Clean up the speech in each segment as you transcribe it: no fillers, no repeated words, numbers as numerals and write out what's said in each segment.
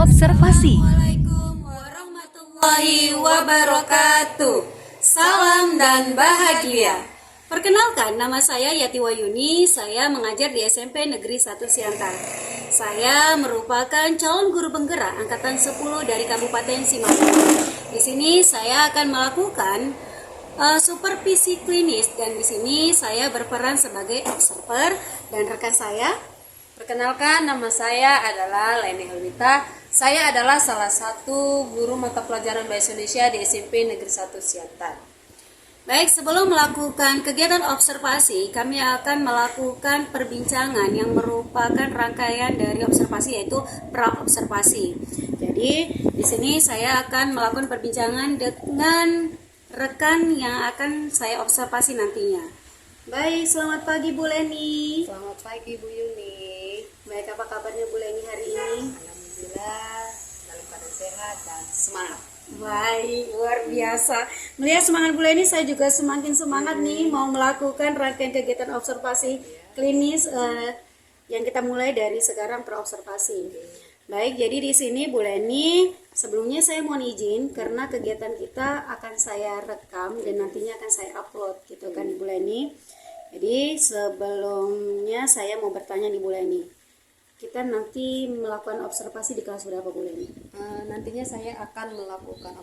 Observasi. Assalamualaikum warahmatullahi wabarakatuh. Salam dan bahagia. Perkenalkan, nama saya Yati Wayuni. Saya mengajar di SMP Negeri 1 Siantar. Saya merupakan calon guru penggerak angkatan 10 dari Kabupaten Simalungun. Di sini saya akan melakukan supervisi klinis, dan di sini saya berperan sebagai observer dan rekan saya. Perkenalkan, nama saya adalah Leni Helwita. Saya adalah salah satu guru mata pelajaran Bahasa Indonesia di SMP Negeri 1 Siantar. Baik, sebelum melakukan kegiatan observasi, kami akan melakukan perbincangan yang merupakan rangkaian dari observasi, yaitu pra-observasi. Jadi, di sini saya akan melakukan perbincangan dengan rekan yang akan saya observasi nantinya. Baik, selamat pagi Bu Leni. Selamat pagi Bu Yuni. Baik, apa kabarnya Bu Leni hari ini? Alhamdulillah dalam keadaan sehat dan semangat. Baik, luar biasa. Melihat semangat Bu Leni, saya juga semakin semangat nih mau melakukan rangkaian kegiatan observasi klinis yang kita mulai dari sekarang pra-observasi. Baik, jadi di sini Bu Leni, sebelumnya saya mohon izin karena kegiatan kita akan saya rekam dan nantinya akan saya upload gitu kan Bu Leni. Jadi sebelumnya saya mau bertanya nih Bu Leni, kita nanti melakukan observasi di kelas berapa Bu Leni? Nantinya saya akan melakukan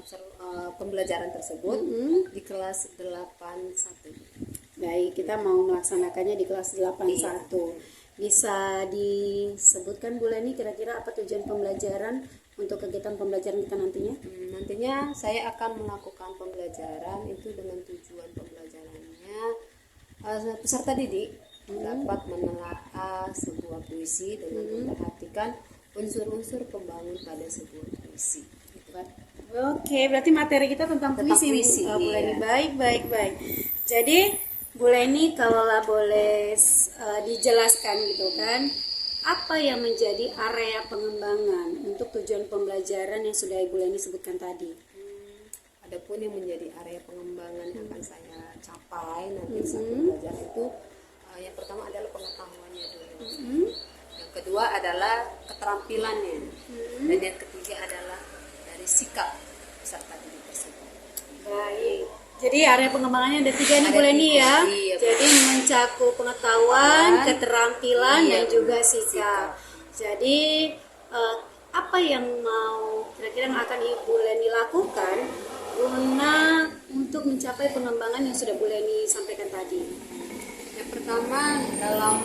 pembelajaran tersebut di kelas 81. Baik, kita mau melaksanakannya di kelas 81. Bisa disebutkan Bu Leni kira-kira apa tujuan pembelajaran untuk kegiatan pembelajaran kita nantinya? Nantinya saya akan melakukan pembelajaran itu dengan tujuan pembelajarannya peserta didik dapat menelaah sebuah puisi dengan memperhatikan unsur-unsur pembangun pada sebuah puisi. Gitu kan? Oke, berarti materi kita tentang puisi. Bu Leni. Baik. Jadi Bu Leni, kalau boleh dijelaskan gitu kan, apa yang menjadi area pengembangan untuk tujuan pembelajaran yang sudah Ibu Leni sebutkan tadi? Adapun yang menjadi area pengembangan yang akan saya capai nanti saat belajar itu yang pertama adalah pengetahuannya dulu, yang kedua adalah keterampilannya, dan yang ketiga adalah dari sikap peserta didik tersebut. Baik. Jadi area pengembangannya ada 3 nih Bu Leni ya. Iya, jadi mencakup pengetahuan, keterampilan, dan juga sikap. Jadi apa yang mau kira-kira yang akan Ibu Leni lakukan guna untuk mencapai pengembangan yang sudah Bu Leni sampaikan tadi? Yang pertama dalam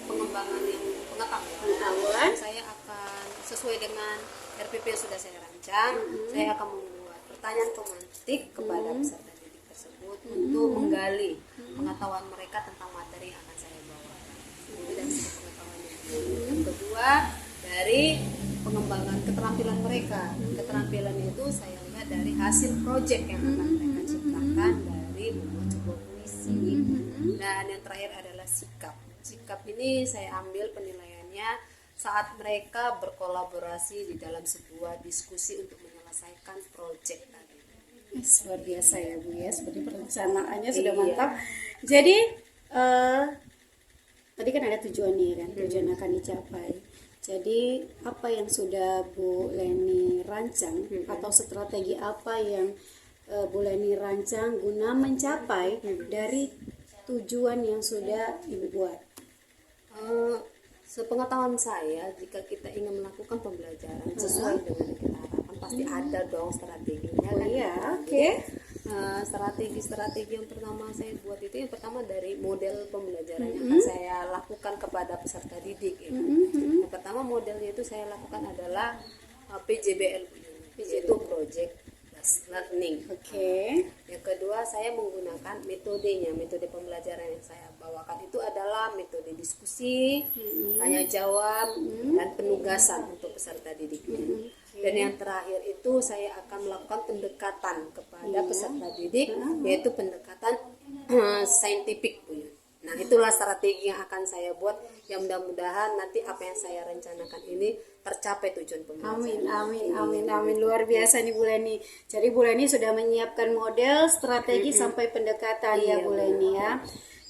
pengembangan yang pengetahuan, saya akan sesuai dengan RPP yang sudah saya rancang, saya akan membuat pertanyaan pemantik kepada peserta didik tersebut untuk menggali pengetahuan mereka tentang materi yang akan saya bawakan. Itu dari sisi pengetahuannya. Yang kedua, dari pengembangan keterampilan mereka. Keterampilan itu saya lihat dari hasil proyek yang akan mereka ciptakan dari membuat sebuah puisi. Dan yang terakhir adalah sikap. Sikap ini saya ambil penilaiannya saat mereka berkolaborasi di dalam sebuah diskusi untuk menyelesaikan proyek tadi. Luar biasa ya Bu ya, seperti perencanaannya sudah mantap. Jadi tadi kan ada tujuannya kan, tujuan akan dicapai. Jadi apa yang sudah Bu Leni rancang atau strategi apa yang Bu Leni rancang guna mencapai dari tujuan yang sudah Ibu buat? Sepengetahuan saya, jika kita ingin melakukan pembelajaran sesuai dengan yang kita harapkan, pasti ada dong strateginya. Oh iya, oke. Strategi yang pertama saya buat itu, yang pertama dari model pembelajaran yang akan saya lakukan kepada peserta didik. Yang pertama modelnya itu saya lakukan adalah PJBL, yaitu Project Based Learning. Yang kedua, saya menggunakan metodenya, metode pembelajaran yang saya bawakan itu adalah metode diskusi, tanya jawab, dan penugasan untuk peserta didiknya. Dan yang terakhir itu saya akan melakukan pendekatan kepada peserta didik, yaitu pendekatan saintifik Bu Yuni. Nah itulah strategi yang akan saya buat, yang mudah-mudahan nanti apa yang saya rencanakan ini tercapai tujuan pembelajaran. Amin, amin, amin, amin. Luar biasa nih Bu Leni. Jadi Bu Leni sudah menyiapkan model, strategi sampai pendekatan ya Bu Leni ya.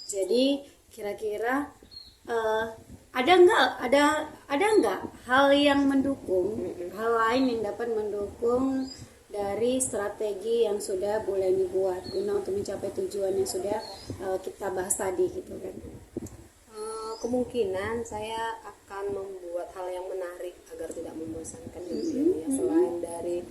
Jadi kira-kira ada nggak hal yang mendukung, hal lain yang dapat mendukung dari strategi yang sudah Bu Leni buat guna untuk mencapai tujuan yang sudah kita bahas tadi gitu kan? Kemungkinan saya akan membuat hal yang menarik agar tidak membosankan ya. Selain dari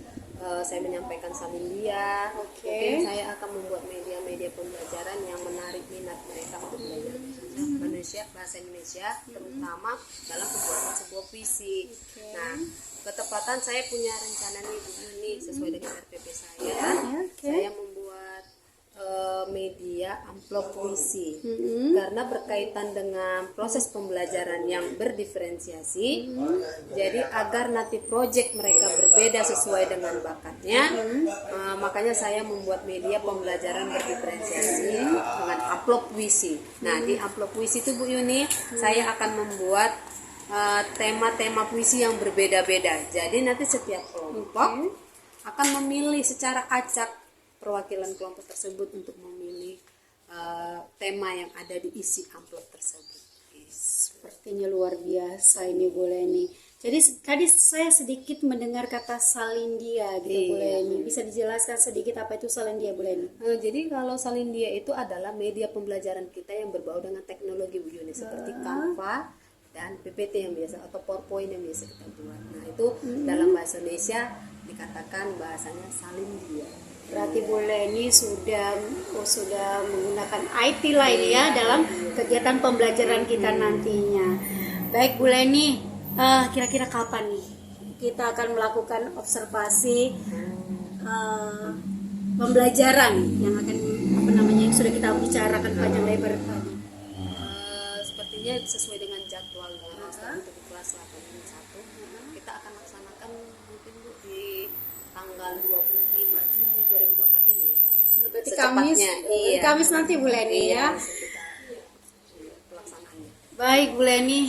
saya menyampaikan salindia, mungkin saya akan membuat media-media pembelajaran yang menarik minat mereka untuk belajar bahasa Indonesia, terutama dalam pembuatan sebuah puisi. Nah, ketepatan saya punya rencana nih Bu Yuni, sesuai dengan RPP saya. Saya membuat media amplop puisi karena berkaitan dengan proses pembelajaran yang berdiferensiasi. Jadi agar nanti proyek mereka berbeda sesuai dengan bakatnya, makanya saya membuat media pembelajaran berdiferensiasi dengan amplop puisi. Nah di amplop puisi itu Bu Yuni, saya akan membuat tema-tema puisi yang berbeda-beda. Jadi nanti setiap kelompok akan memilih secara acak perwakilan kelompok tersebut untuk memilih tema yang ada di isi amplop tersebut. Sepertinya luar biasa ini Bu Leni. Jadi tadi saya sedikit mendengar kata salindia gitu Bu Leni. Bisa dijelaskan sedikit apa itu salindia Bu Leni? Jadi kalau salindia itu adalah media pembelajaran kita yang berbau dengan teknologi Bu Yuni, seperti Canva dan PPT yang biasa atau PowerPoint yang biasa kita buat. Nah itu dalam bahasa Indonesia dikatakan bahasanya salindia. Berarti Bu Leni sudah menggunakan IT lah ini ya dalam kegiatan pembelajaran kita nantinya. Baik Bu Leni, kira-kira kapan nih kita akan melakukan observasi pembelajaran yang akan yang sudah kita bicarakan panjang lebar tadi? Sepertinya sesuai dengan jadwal untuk kelas 8.1 kita akan laksanakan mungkin Bu di tanggal 25 Juli 2024 ini ya. Berarti Kamis nanti Bu Leni ya. Baik Bu Leni,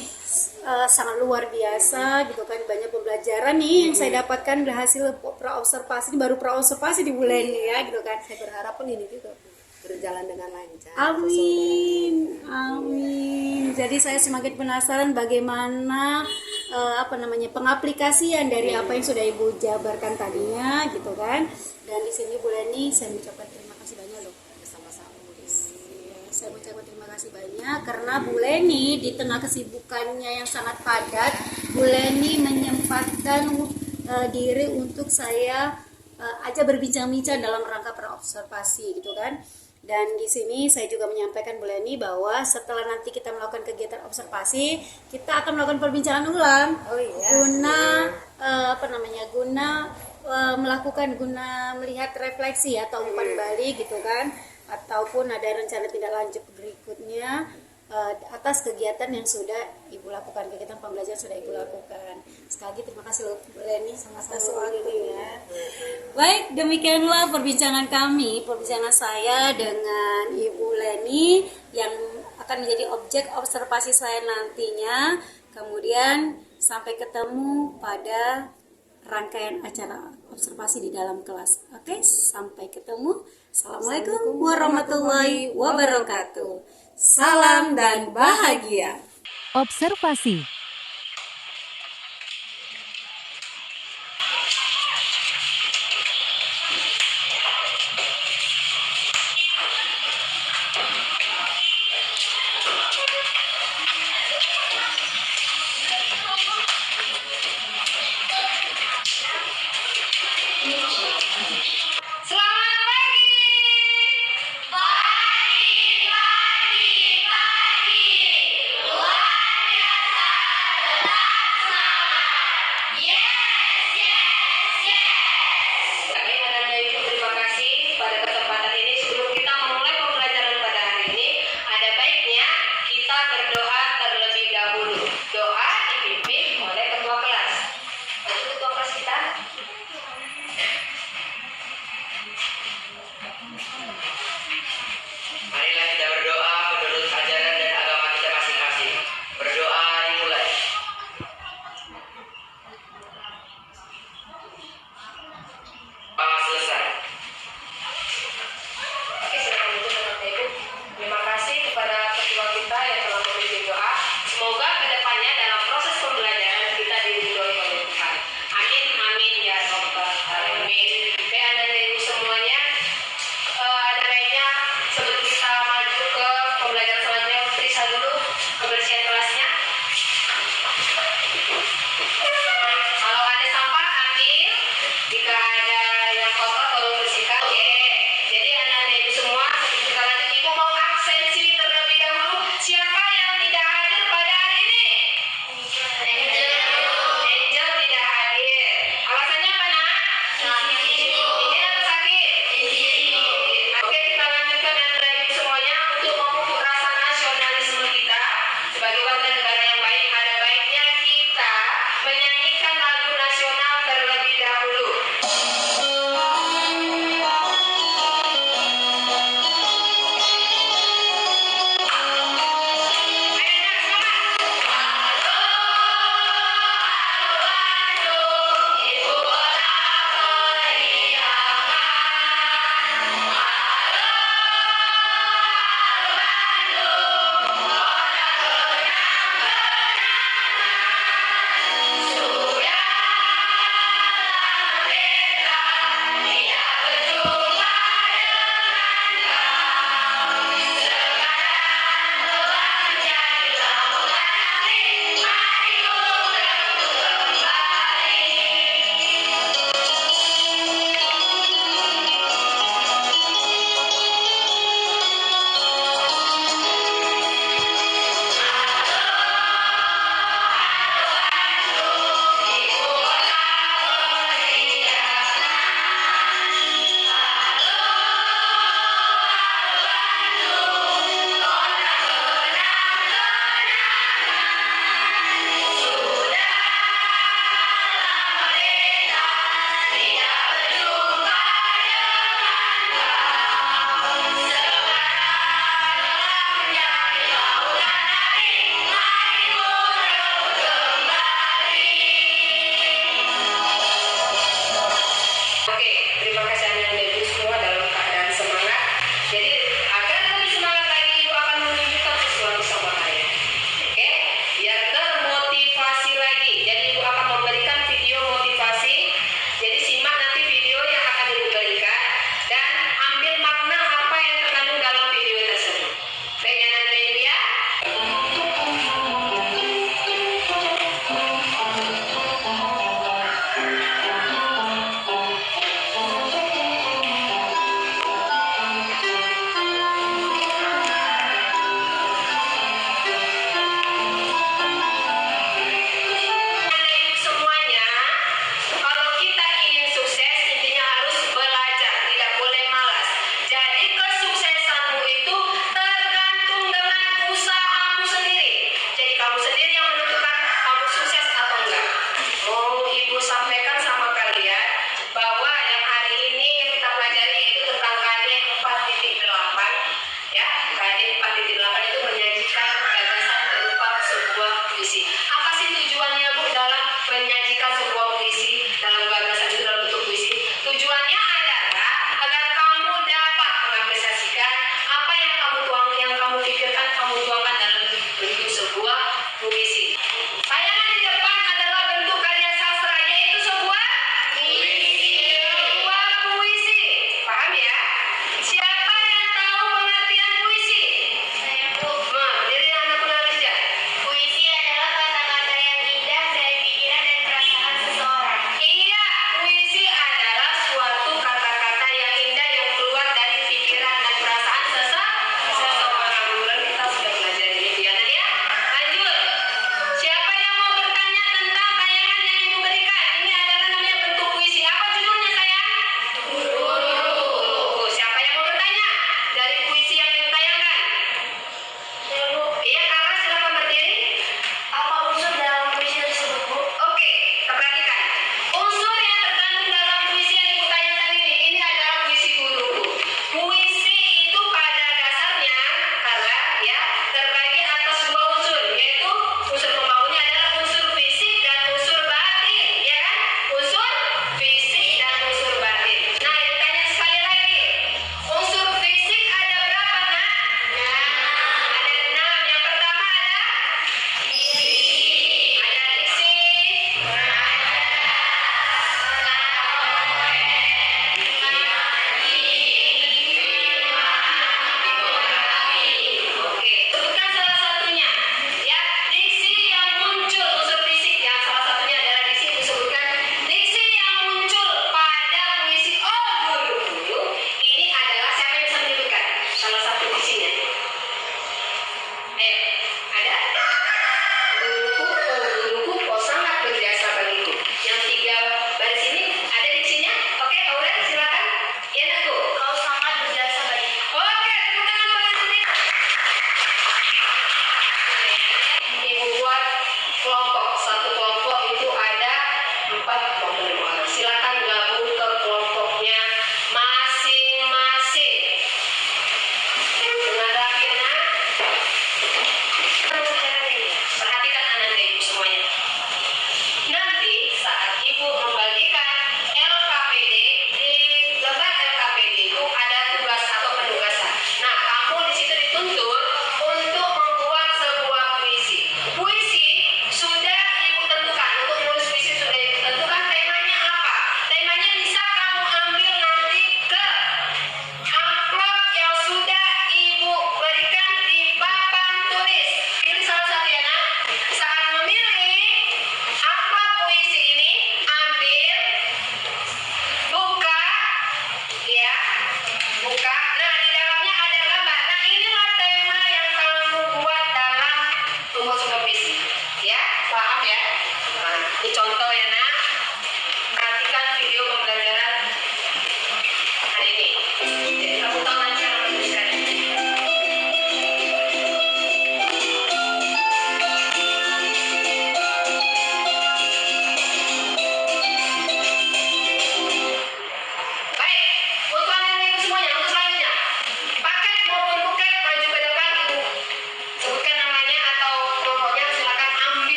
sangat luar biasa gitu kan, banyak pembelajaran nih yang saya dapatkan dari hasil praobservasi, baru praobservasi di Bu Leni ya gitu kan. Saya berharap pun ini juga berjalan dengan lancar. Amin, amin. Jadi saya semakin penasaran bagaimana pengaplikasian dari apa yang sudah Ibu jabarkan tadinya gitu kan. Dan di sini Bu Leni saya mengucapkan terima kasih banyak loh. Sama-sama. Saya mengucapkan terima kasih banyak karena Bu Leni di tengah kesibukannya yang sangat padat, Bu Leni menyempatkan diri untuk saya aja berbincang-bincang dalam rangka praobservasi gitu kan. Dan di sini saya juga menyampaikan Bu Leni bahwa setelah nanti kita melakukan kegiatan observasi, kita akan melakukan perbincangan ulang guna melihat refleksi atau umpan balik gitu kan, ataupun ada rencana tindak lanjut berikutnya atas kegiatan yang sudah Ibu lakukan, kegiatan pembelajaran sudah Ibu lakukan. Sekali lagi terima kasih loh Bu Leni atas waktunya. Baik, demikianlah perbincangan saya dengan Ibu Leni yang akan menjadi objek observasi saya nantinya. Kemudian sampai ketemu pada rangkaian acara observasi di dalam kelas. Oke, sampai ketemu. Assalamualaikum warahmatullahi wabarakatuh. Salam dan bahagia. Observasi.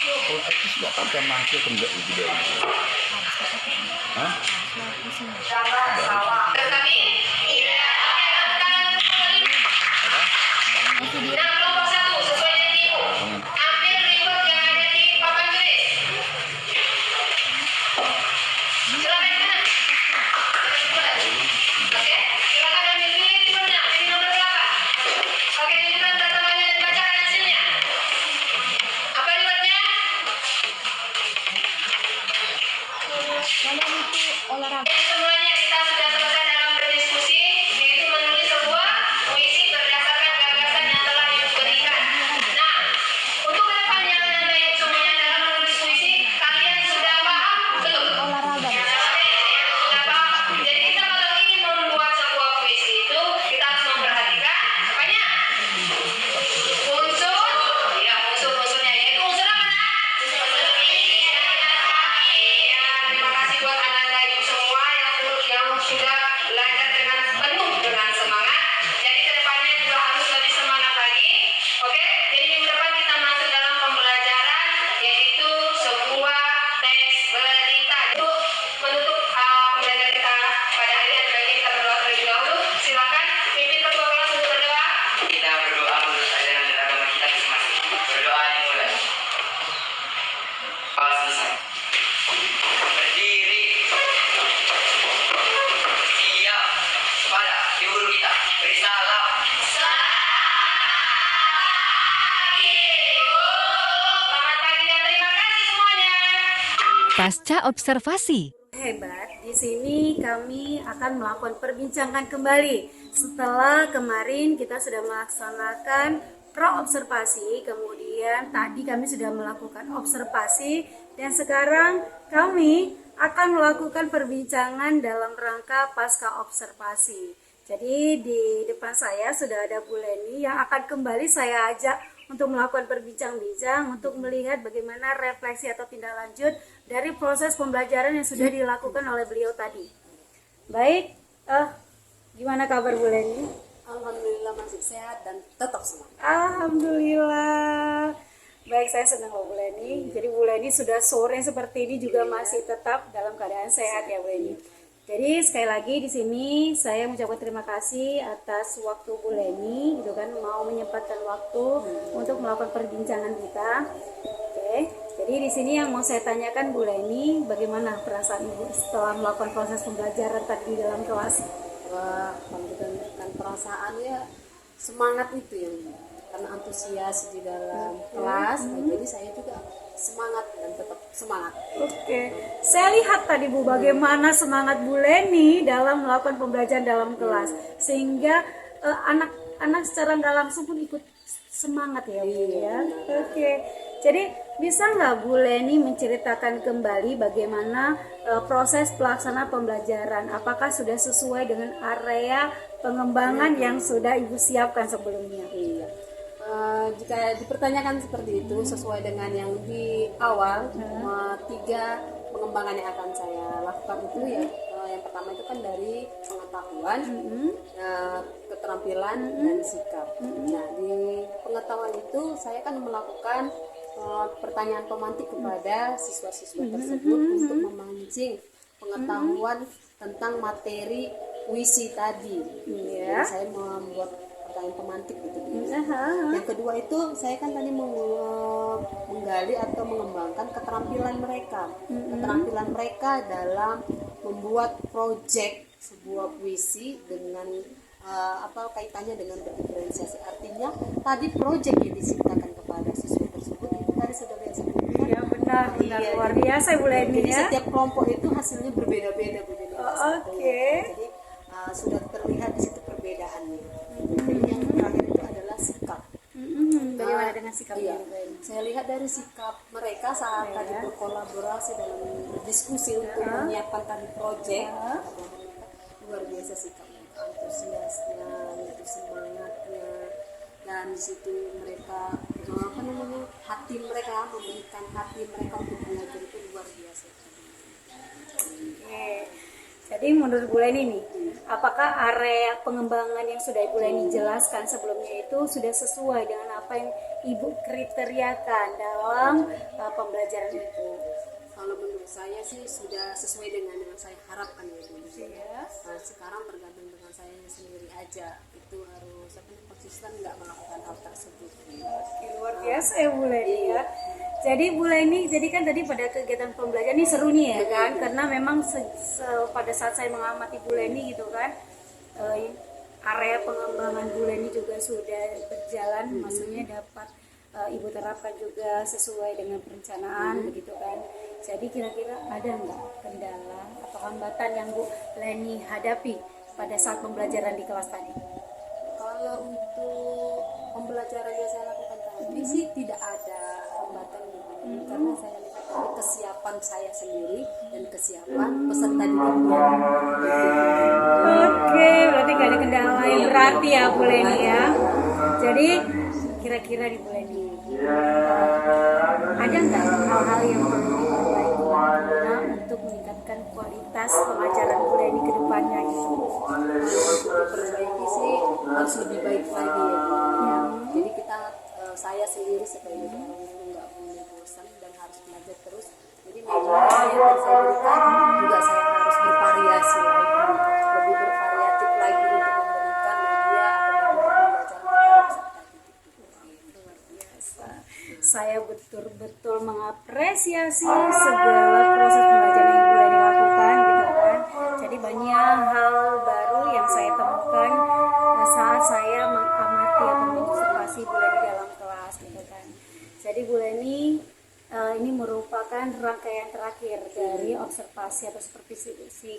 Kalau etis nggak tahu dia mati atau enggak gitu dari itu. Hah? Semuanya kita sudah selesai dalam berdiskusi, yaitu menulis sebuah puisi berdasarkan gagasan yang telah diberikan. Nah, untuk kedepannya dan baik semuanya dalam menulis puisi, kalian sudah paham belum? Ya, sudah paham. Jadi kita kalau ingin membuat sebuah puisi itu, kita harus memperhatikan apanya? Unsur, ya unsur-unsurnya, yaitu unsur apa? Terima kasih buat anak-anak ibu semua yang sudah belajar dengan penuh dengan semangat. Jadi kedepannya juga harus lebih semangat lagi. Oke, jadi minggu depan kita masuk dalam pembelajaran yaitu sebuah teks berita. Itu menutup pembelajaran kita pada hari ini. Baik, kita berdoa terlebih dahulu. Silakan pimpin ketua kelas untuk berdoa. Kita berdoa menurut ajaran dan agama kita masing-masing. Berdoa dimulai. Selesai. Berdiri. Siap. Pada ibu guru kita. Beri salam. Selamat pagi dan terima kasih semuanya. Pasca observasi. Hebat, di sini kami akan melakukan perbincangan kembali. Setelah kemarin kita sudah melaksanakan pra-observasi, kemudian tadi kami sudah melakukan observasi, dan sekarang kami akan melakukan perbincangan dalam rangka pasca observasi. Jadi di depan saya sudah ada Bu Leni yang akan kembali saya ajak untuk melakukan berbincang-bincang untuk melihat bagaimana refleksi atau tindak lanjut dari proses pembelajaran yang sudah dilakukan oleh beliau tadi. Baik, gimana kabar Bu Leni? Alhamdulillah masih sehat dan tetap semangat. Alhamdulillah. Baik, saya senang Bu Leni. Jadi Bu Leni sudah sore seperti ini juga masih tetap dalam keadaan sehat ya Bu Leni. Jadi sekali lagi di sini saya mengucapkan terima kasih atas waktu Bu Leni, gitu kan, mau menyempatkan waktu untuk melakukan perbincangan kita. Oke, jadi di sini yang mau saya tanyakan Bu Leni, bagaimana perasaan Ibu setelah melakukan proses pembelajaran tadi di dalam kelas? Wah, kalau dengan perasaan ya semangat itu yang karena antusias di dalam kelas, jadi saya juga semangat dan tetap semangat. Oke, saya lihat tadi Bu bagaimana semangat Bu Leni dalam melakukan pembelajaran dalam kelas, sehingga anak-anak secara nggak langsung pun ikut semangat ya Bu ya. Oke, jadi bisa nggak Bu Leni menceritakan kembali bagaimana proses pelaksanaan pembelajaran? Apakah sudah sesuai dengan area pengembangan yang sudah Ibu siapkan sebelumnya? Iya. Jika dipertanyakan seperti itu sesuai dengan yang di awal, 3 pengembangan yang akan saya lakukan itu ya, yang pertama itu kan dari pengetahuan, keterampilan dan sikap. Nah, di pengetahuan itu saya kan melakukan pertanyaan pemantik kepada siswa-siswa tersebut untuk memancing pengetahuan tentang materi puisi tadi. Jadi saya membuat pertanyaan pemantik gitu. Yang kedua itu saya kan tadi menggali atau mengembangkan keterampilan mereka dalam membuat proyek sebuah puisi dengan kaitannya dengan berdiferensiasi. Artinya tadi proyek yang disiptakan kepada siswa tersebut itu tadi sudah saya sebutkan. Ya benar, luar biasa Bu Leni Jadi ya. setiap kelompok itu hasilnya berbeda-beda Bu Leni. Oke. Jadi sudah terlihat di situ perbedaannya. Jadi yang terakhir itu adalah sikap. Bagaimana dengan sikap Iya, Bu Leni? saya lihat dari sikap mereka saat tadi berkolaborasi dalam berdiskusi untuk menyiapkan tadi proyek, luar biasa sikapnya, antusiasnya, itu semangatnya, dan di situ mereka hati mereka memberikan hati mereka untuk belajar itu luar biasa. Oke. Jadi menurut Bu Leni nih, apakah area pengembangan yang sudah Ibu Leni jelaskan sebelumnya itu sudah sesuai dengan apa yang Ibu kriteriakan dalam pembelajaran itu? Kalau menurut saya sih sudah sesuai dengan yang saya harapkan ya Bu. Ya. Nah, sekarang bergantung dengan saya sendiri aja, itu harus konsisten nggak melakukan hal tersebut. Oke, luar biasa ya Bu Leni ya. Jadi Bu Leni, jadi kan tadi pada kegiatan pembelajaran ini seru nih ya kan, karena memang pada saat saya mengamati Bu Leni gitu kan, area pengembangan Bu Leni juga sudah berjalan, maksudnya dapat Ibu terapkan juga sesuai dengan perencanaan begitu kan. Jadi kira-kira ada nggak kendala atau hambatan yang Bu Leni hadapi pada saat pembelajaran di kelas tadi? Kalau untuk pembelajaran yang saya lakukan tadi sih tidak ada hambatan karena saya lihat dari kesiapan saya sendiri dan kesiapan peserta didiknya. Oke, berarti gak ada kendala yang berarti ya Bu Leni ya. Jadi kira-kira di Bu Leni ada nggak hal-hal yang perlu diperbaiki nah, untuk meningkatkan kualitas pengajaran Bu Leni ke depannya gitu? Perbaiki sih harus lebih baik lagi ya. Jadi kita saya sendiri sebagai orang itu nggak boleh bosan dan harus belajar terus. Jadi materi yang saya berikan juga saya harus bervariasi lagi, lebih bervariatif lagi untuk memberikan media atau pembelajaran kepada peserta didik. Luar biasa. Saya betul-betul mengapresiasi segala proses pembelajaran yang Bu Leni lakukan gitu kan. Jadi banyak hal baru yang saya temukan saat saya mengamati atau mengobservasi Bu Leni dalam kelas gitu kan. Jadi Bu Leni ini merupakan rangkaian terakhir dari observasi atau supervisi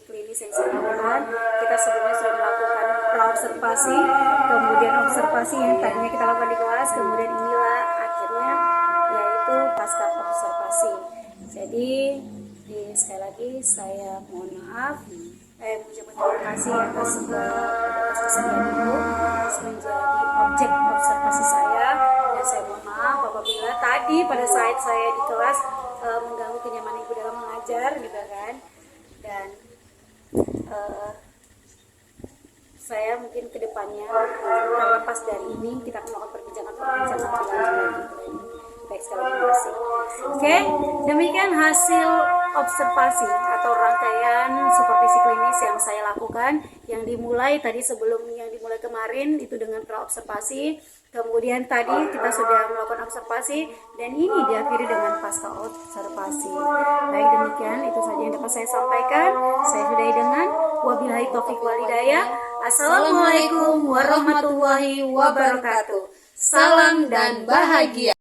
klinis yang saya lakukan. Kita sebelumnya sudah melakukan pra-observasi, kemudian observasi yang tadinya kita lakukan di kelas, kemudian inilah akhirnya yaitu pasca observasi. Jadi sekali lagi saya mohon maaf, mengucapkan terima kasih atas kesediaan Ibu menjadi objek observasi saya, dan saya mohon maaf apabila tadi pada saat saya di kelas mengganggu kenyamanan Ibu dalam mengajar gitu kan. Dan saya mungkin kedepannya terlepas dari ini kita akan melakukan perbincangan lebih lanjut lagi. Baik, sekali terima kasih. Oke, demikian hasil observasi atau rangkaian supervisi klinis yang saya lakukan, yang dimulai tadi yang dimulai kemarin itu dengan pra-observasi, kemudian tadi kita sudah melakukan observasi, dan ini diakhiri dengan pasca observasi. Baik, demikian itu saja yang dapat saya sampaikan. Saya sudahi dengan wabillahi taufik wal hidayah. Assalamualaikum warahmatullahi wabarakatuh. Salam dan bahagia.